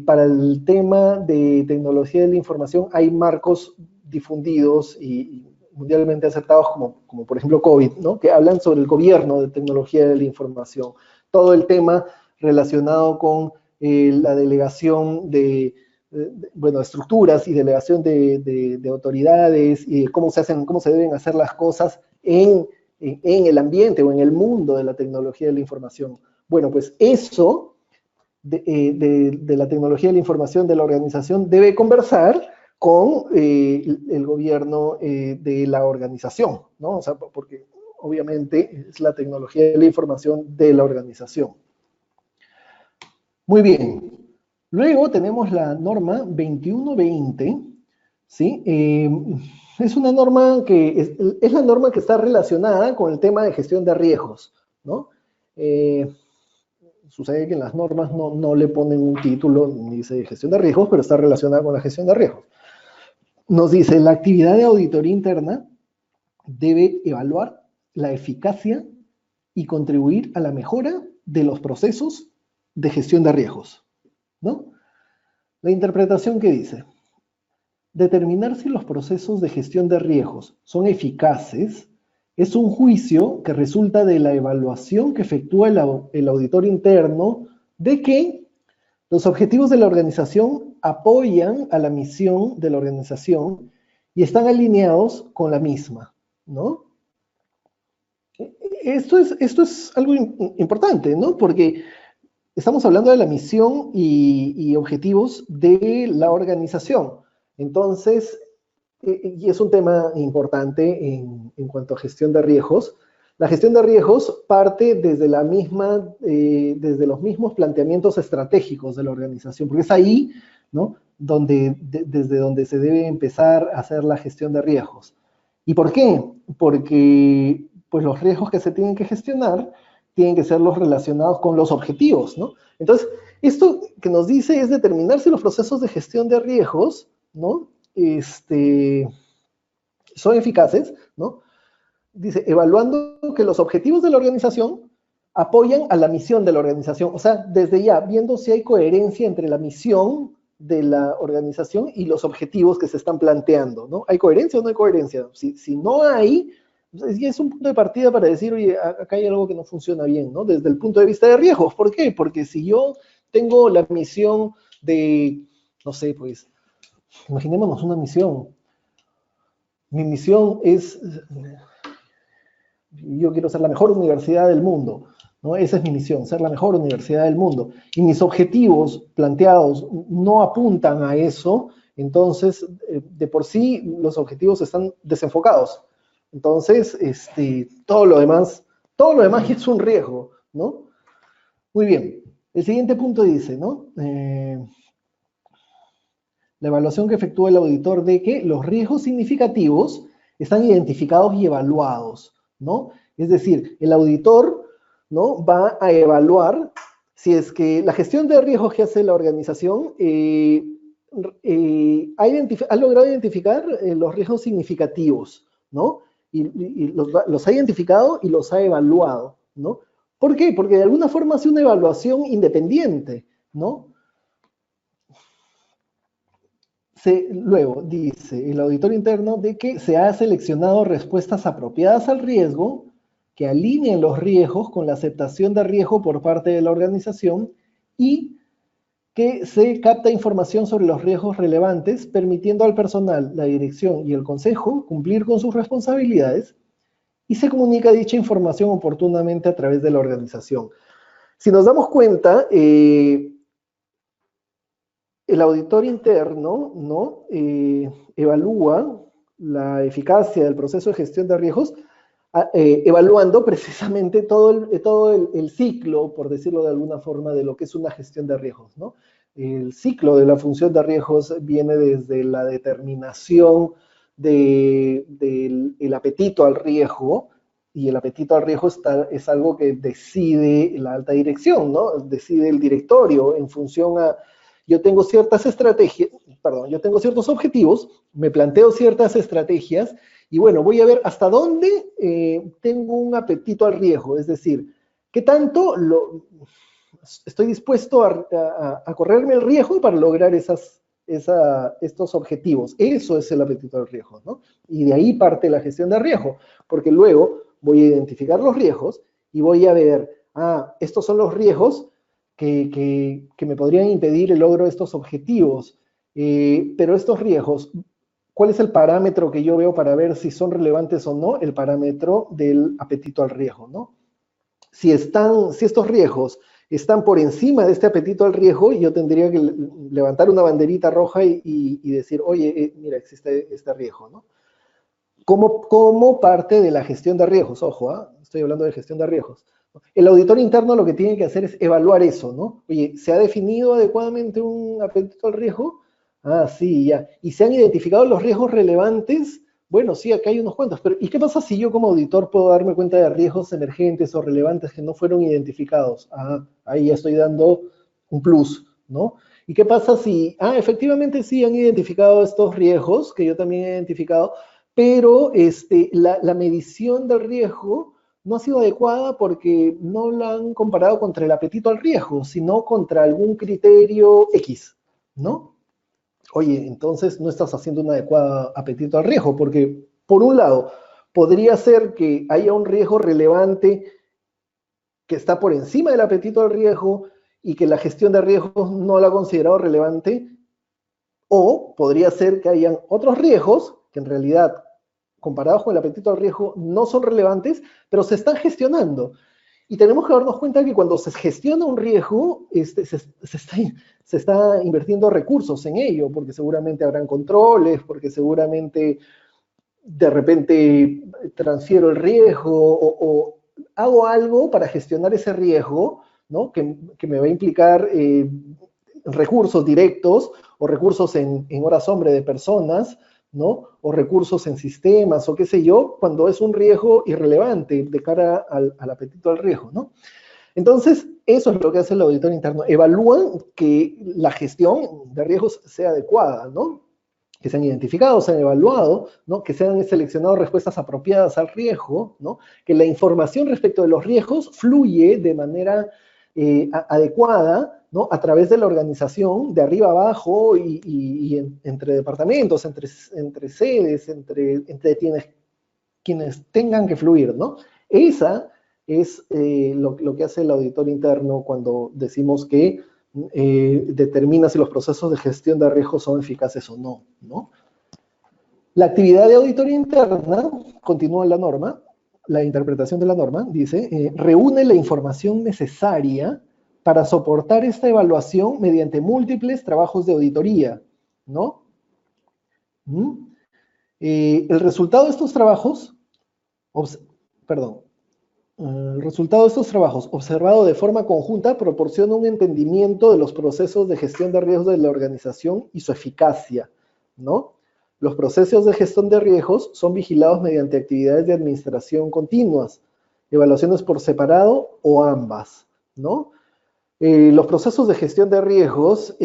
para el tema de tecnología de la información hay marcos difundidos y mundialmente aceptados como por ejemplo COVID, ¿no? Que hablan sobre el gobierno de tecnología de la información. Todo el tema relacionado con la delegación de estructuras y delegación de autoridades y cómo se deben hacer las cosas en el ambiente o en el mundo de la tecnología de la información. Bueno, pues eso de la tecnología de la información de la organización debe conversar con el gobierno de la organización, ¿no? O sea, porque obviamente es la tecnología de la información de la organización. Muy bien. Luego tenemos la norma 2120, ¿sí? Es una norma que es la norma que está relacionada con el tema de gestión de riesgos, ¿no? Sucede que en las normas no le ponen un título, ni dice gestión de riesgos, pero está relacionada con la gestión de riesgos. Nos dice, la actividad de auditoría interna debe evaluar la eficacia y contribuir a la mejora de los procesos de gestión de riesgos, ¿no? La interpretación que dice, determinar si los procesos de gestión de riesgos son eficaces es un juicio que resulta de la evaluación que efectúa el auditor interno de que los objetivos de la organización apoyan a la misión de la organización y están alineados con la misma, ¿no? Esto es algo importante, ¿no? Porque estamos hablando de la misión y objetivos de la organización. Entonces, y es un tema importante en cuanto a gestión de riesgos. La gestión de riesgos parte desde desde los mismos planteamientos estratégicos de la organización, porque es ahí, ¿no?, desde donde se debe empezar a hacer la gestión de riesgos. ¿Y por qué? Porque pues, los riesgos que se tienen que gestionar tienen que ser los relacionados con los objetivos, ¿no? Entonces, esto que nos dice es determinar si los procesos de gestión de riesgos, ¿no?, son eficaces, ¿no? Dice, evaluando que los objetivos de la organización apoyan a la misión de la organización. O sea, desde ya, viendo si hay coherencia entre la misión de la organización y los objetivos que se están planteando, ¿no? ¿Hay coherencia o no hay coherencia? Si no hay, ya es un punto de partida para decir, oye, acá hay algo que no funciona bien, ¿no? Desde el punto de vista de riesgos. ¿Por qué? Porque si yo tengo la misión de, no sé, pues, imaginémonos una misión. Mi misión es, yo quiero ser la mejor universidad del mundo, ¿no? Esa es mi misión, ser la mejor universidad del mundo. Y mis objetivos planteados no apuntan a eso, entonces, de por sí, los objetivos están desenfocados. Entonces, todo lo demás ya es un riesgo, ¿no? Muy bien. El siguiente punto dice, ¿no? La evaluación que efectúa el auditor de que los riesgos significativos están identificados y evaluados, ¿no? Es decir, el auditor, ¿no?, va a evaluar si es que la gestión de riesgos que hace la organización ha logrado identificar los riesgos significativos, ¿no? Y los ha identificado y los ha evaluado, ¿no? ¿Por qué? Porque de alguna forma hace una evaluación independiente, ¿no? Luego dice el auditor interno de que se ha seleccionado respuestas apropiadas al riesgo que alineen los riesgos con la aceptación de riesgo por parte de la organización y que se capta información sobre los riesgos relevantes, permitiendo al personal, la dirección y el consejo cumplir con sus responsabilidades, y se comunica dicha información oportunamente a través de la organización. Si nos damos cuenta, el auditor interno, ¿no?, evalúa la eficacia del proceso de gestión de riesgos, evaluando precisamente todo el ciclo, por decirlo de alguna forma, de lo que es una gestión de riesgos, ¿no? El ciclo de la función de riesgos viene desde la determinación del apetito al riesgo, y el apetito al riesgo es algo que decide la alta dirección, ¿no? Decide el directorio en función a... Yo tengo ciertas estrategias, yo tengo ciertos objetivos, me planteo ciertas estrategias, y bueno, voy a ver hasta dónde tengo un apetito al riesgo, es decir, qué tanto estoy dispuesto a correrme el riesgo para lograr estos objetivos. Eso es el apetito al riesgo, ¿no? Y de ahí parte la gestión de riesgo, porque luego voy a identificar los riesgos y voy a ver, estos son los riesgos que me podrían impedir el logro de estos objetivos, pero estos riesgos, ¿cuál es el parámetro que yo veo para ver si son relevantes o no? El parámetro del apetito al riesgo, ¿no? Si estos riesgos están por encima de este apetito al riesgo, yo tendría que levantar una banderita roja y decir, oye, mira, existe este riesgo, ¿no? Como parte de la gestión de riesgos, ojo, estoy hablando de gestión de riesgos. El auditor interno lo que tiene que hacer es evaluar eso, ¿no? Oye, ¿se ha definido adecuadamente un apetito al riesgo? Sí, ya. ¿Y se han identificado los riesgos relevantes? Bueno, sí, acá hay unos cuantos, pero ¿y qué pasa si yo como auditor puedo darme cuenta de riesgos emergentes o relevantes que no fueron identificados? Ahí ya estoy dando un plus, ¿no? ¿Y qué pasa si, efectivamente sí han identificado estos riesgos, que yo también he identificado, pero la medición del riesgo no ha sido adecuada porque no la han comparado contra el apetito al riesgo, sino contra algún criterio X, ¿no? Oye, entonces no estás haciendo un adecuado apetito al riesgo, porque por un lado, podría ser que haya un riesgo relevante que está por encima del apetito al riesgo y que la gestión de riesgos no la ha considerado relevante, o podría ser que hayan otros riesgos que en realidad, comparados con el apetito al riesgo, no son relevantes, pero se están gestionando. Y tenemos que darnos cuenta que cuando se gestiona un riesgo, se está invirtiendo recursos en ello, porque seguramente habrán controles, porque seguramente de repente transfiero el riesgo o hago algo para gestionar ese riesgo, ¿no? Que me va a implicar recursos directos o recursos en horas hombre de personas, ¿no? O recursos en sistemas o qué sé yo, cuando es un riesgo irrelevante de cara al apetito al riesgo, ¿no? Entonces, eso es lo que hace el auditor interno. Evalúan que la gestión de riesgos sea adecuada, ¿no? Que se han identificado, se han evaluado, ¿no? Que se han seleccionado respuestas apropiadas al riesgo, ¿no? Que la información respecto de los riesgos fluye de manera adecuada, ¿no? A través de la organización, de arriba abajo y entre departamentos, entre sedes, entre quienes tengan que fluir, ¿no? Esa es lo que hace el auditor interno cuando decimos que determina si los procesos de gestión de riesgos son eficaces o no, ¿no? La actividad de auditoría interna, continúa la norma, la interpretación de la norma, dice, reúne la información necesaria para soportar esta evaluación mediante múltiples trabajos de auditoría, ¿no? El resultado de estos trabajos, el resultado de estos trabajos, observado de forma conjunta, proporciona un entendimiento de los procesos de gestión de riesgos de la organización y su eficacia, ¿no? Los procesos de gestión de riesgos son vigilados mediante actividades de administración continuas, evaluaciones por separado o ambas, ¿no? Los procesos de gestión de riesgos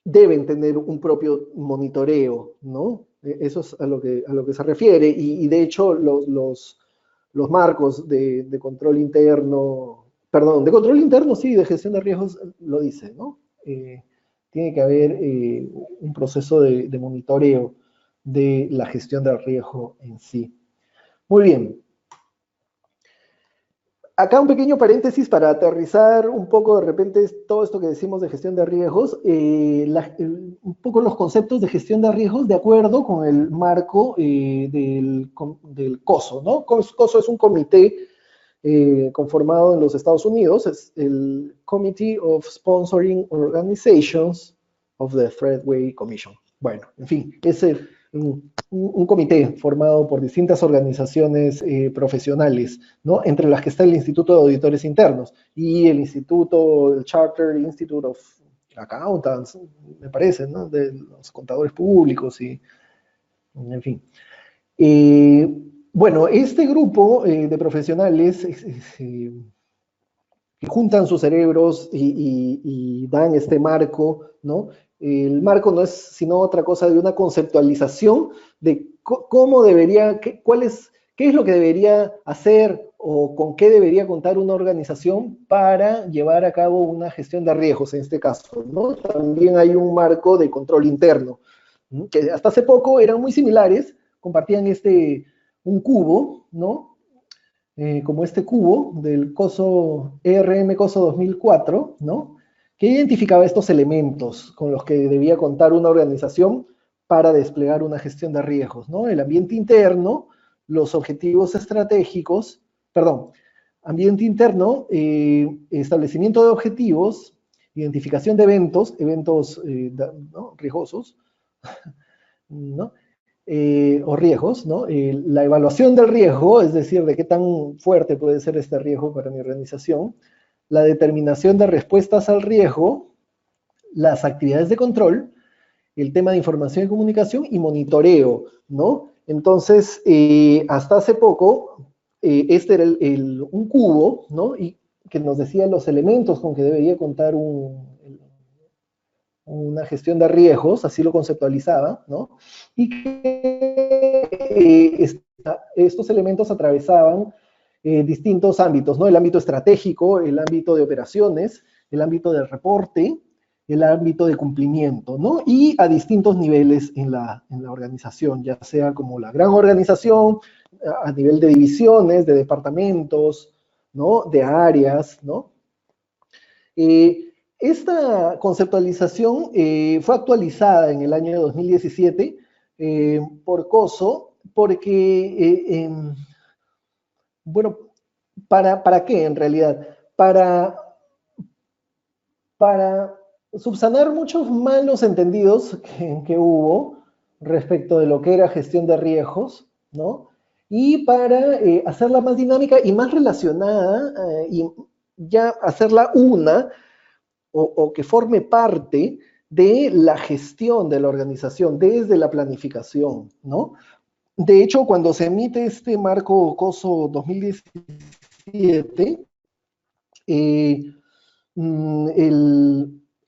deben tener un propio monitoreo, ¿no? Eso es a lo que se refiere, y de hecho los marcos de control interno, perdón, de control interno sí, de gestión de riesgos lo dice, ¿no? Tiene que haber un proceso de monitoreo de la gestión del riesgo en sí. Muy bien. Acá un pequeño paréntesis para aterrizar un poco de repente todo esto que decimos de gestión de riesgos, un poco los conceptos de gestión de riesgos de acuerdo con el marco del COSO, ¿no? COSO es un comité conformado en los Estados Unidos, es el Committee of Sponsoring Organizations of the Threadway Commission. Bueno, en fin, es un comité formado por distintas organizaciones profesionales, ¿no? Entre las que está el Instituto de Auditores Internos y el Instituto, el Charter Institute of Accountants, me parece, ¿no? De los contadores públicos y, en fin. Bueno, este grupo de profesionales que juntan sus cerebros y dan este marco, ¿no? El marco no es sino otra cosa de una conceptualización de cómo debería, qué es lo que debería hacer o con qué debería contar una organización para llevar a cabo una gestión de riesgos en este caso, ¿no? También hay un marco de control interno, ¿no? Que hasta hace poco eran muy similares, compartían un cubo, ¿no? Como este cubo del COSO, ERM COSO 2004, ¿no? Que identificaba estos elementos con los que debía contar una organización para desplegar una gestión de riesgos, ¿no? El ambiente interno, los objetivos estratégicos, ambiente interno, establecimiento de objetivos, identificación de eventos ¿no? riesgosos, ¿no? O riesgos, ¿no? La evaluación del riesgo, es decir, de qué tan fuerte puede ser este riesgo para mi organización, la determinación de respuestas al riesgo, las actividades de control, el tema de información y comunicación y monitoreo, ¿no? Entonces, hasta hace poco, este era un cubo, ¿no? Y que nos decía los elementos con que debería contar una gestión de riesgos, así lo conceptualizaba, ¿no? Y que estos elementos atravesaban distintos ámbitos, ¿no? El ámbito estratégico, el ámbito de operaciones, el ámbito del reporte, el ámbito de cumplimiento, ¿no? Y a distintos niveles en la organización, ya sea como la gran organización, a nivel de divisiones, de departamentos, ¿no? De áreas, ¿no? Esta conceptualización fue actualizada en el año 2017 por COSO, porque, bueno, ¿Para qué en realidad? Para subsanar muchos malos entendidos que hubo respecto de lo que era gestión de riesgos, ¿no? Y para hacerla más dinámica y más relacionada y ya hacerla o que forme parte de la gestión de la organización desde la planificación, ¿no? De hecho, cuando se emite este marco COSO 2017,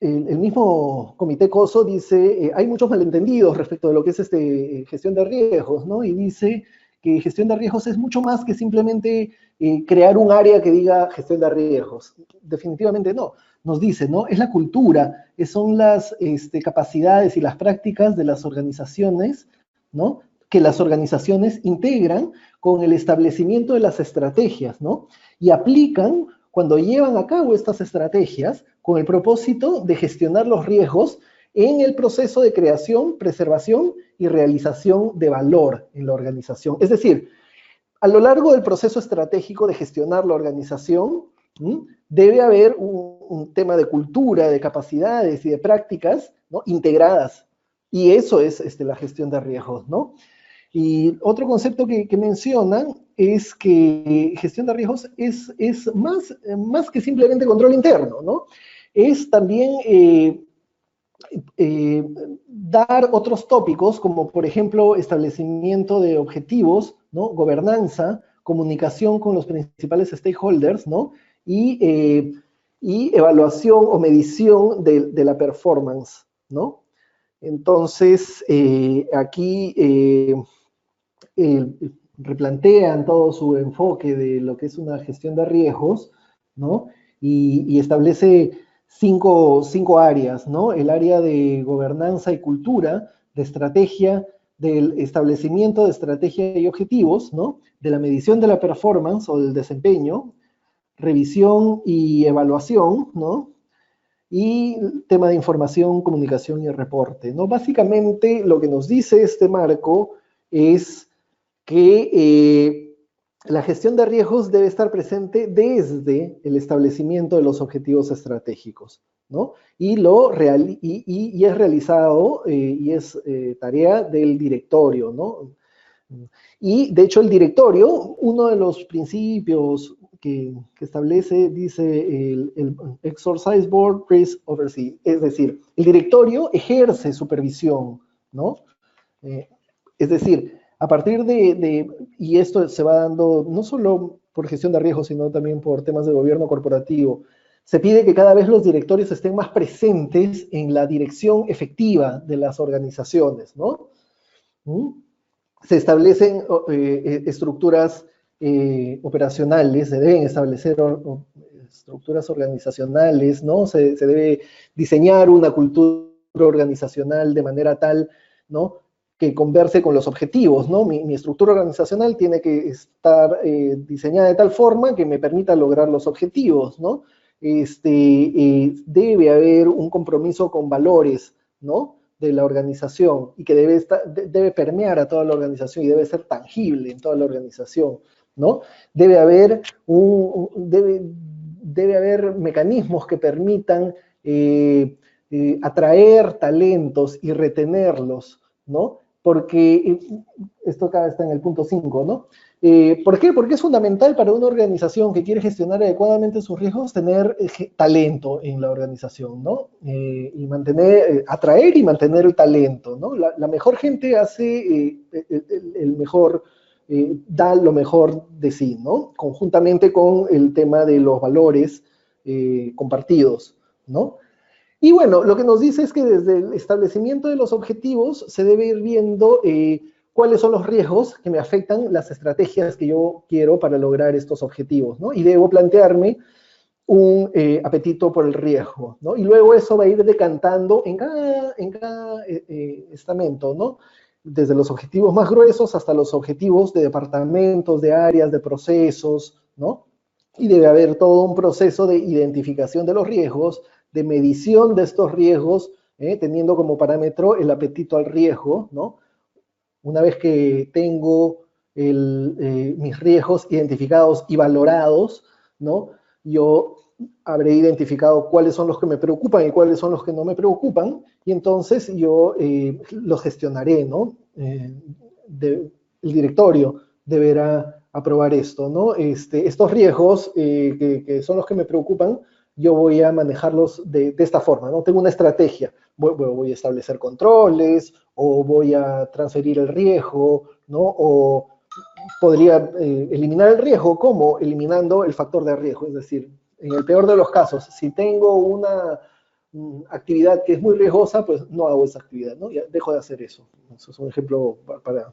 el mismo comité COSO dice, hay muchos malentendidos respecto de lo que es gestión de riesgos, ¿no? Y dice que gestión de riesgos es mucho más que simplemente crear un área que diga gestión de riesgos. Definitivamente no. Nos dice, ¿no? Es la cultura, son las capacidades y las prácticas de las organizaciones, ¿no? Que las organizaciones integran con el establecimiento de las estrategias, ¿no? Y aplican cuando llevan a cabo estas estrategias con el propósito de gestionar los riesgos en el proceso de creación, preservación y realización de valor en la organización. Es decir, a lo largo del proceso estratégico de gestionar la organización, debe haber un tema de cultura, de capacidades y de prácticas, ¿no? Integradas. Y eso es la gestión de riesgos, ¿no? Y otro concepto que mencionan es que gestión de riesgos es más que simplemente control interno, ¿no? Es también dar otros tópicos, como por ejemplo establecimiento de objetivos, ¿no? Gobernanza, comunicación con los principales stakeholders, ¿no? Y evaluación o medición de la performance, ¿no? Entonces, aquí replantean todo su enfoque de lo que es una gestión de riesgos, ¿no? Y establece cinco áreas, ¿no? El área de gobernanza y cultura, de estrategia, del establecimiento de estrategia y objetivos, ¿no? De la medición de la performance o del desempeño, revisión y evaluación, ¿no? Y tema de información, comunicación y reporte, ¿no? Básicamente lo que nos dice este marco es que la gestión de riesgos debe estar presente desde el establecimiento de los objetivos estratégicos, ¿no? Y es realizado y es tarea del directorio, ¿no? Y de hecho el directorio, uno de los principios que establece, dice el Exercise Board Risk Oversee, es decir, el directorio ejerce supervisión, ¿no? Es decir, a partir y esto se va dando no solo por gestión de riesgos, sino también por temas de gobierno corporativo, se pide que cada vez los directorios estén más presentes en la dirección efectiva de las organizaciones, ¿no? Se establecen estructuras operacionales, se deben establecer estructuras organizacionales, ¿no? Se debe diseñar una cultura organizacional de manera tal, ¿no? Que converse con los objetivos, ¿no? Mi estructura organizacional tiene que estar diseñada de tal forma que me permita lograr los objetivos, ¿no? Debe haber un compromiso con valores, ¿no? De la organización y que debe permear a toda la organización y debe ser tangible en toda la organización, ¿no? Debe haber mecanismos que permitan atraer talentos y retenerlos, ¿no? Porque esto acá está en el punto 5, ¿no? ¿Por qué? Porque es fundamental para una organización que quiere gestionar adecuadamente sus riesgos tener talento en la organización, ¿no? Y atraer y mantener el talento, ¿no? La mejor gente hace da lo mejor de sí, ¿no? Conjuntamente con el tema de los valores compartidos, ¿no? Y bueno, lo que nos dice es que desde el establecimiento de los objetivos se debe ir viendo cuáles son los riesgos que me afectan las estrategias que yo quiero para lograr estos objetivos, ¿no? Y debo plantearme un apetito por el riesgo, ¿no? Y luego eso va a ir decantando en cada estamento, ¿no? Desde los objetivos más gruesos hasta los objetivos de departamentos, de áreas, de procesos, ¿no? Y debe haber todo un proceso de identificación de los riesgos, de medición de estos riesgos, teniendo como parámetro el apetito al riesgo, ¿no? Una vez que tengo mis riesgos identificados y valorados, ¿no? Yo habré identificado cuáles son los que me preocupan y cuáles son los que no me preocupan, y entonces yo los gestionaré, ¿no? El directorio deberá aprobar esto, ¿no? Estos riesgos que son los que me preocupan, yo voy a manejarlos de esta forma, ¿no? Tengo una estrategia, voy a establecer controles, o voy a transferir el riesgo, ¿no? O podría eliminar el riesgo, ¿cómo? Eliminando el factor de riesgo, es decir, en el peor de los casos, si tengo una actividad que es muy riesgosa, pues no hago esa actividad, ¿no? Ya dejo de hacer eso. Eso es un ejemplo para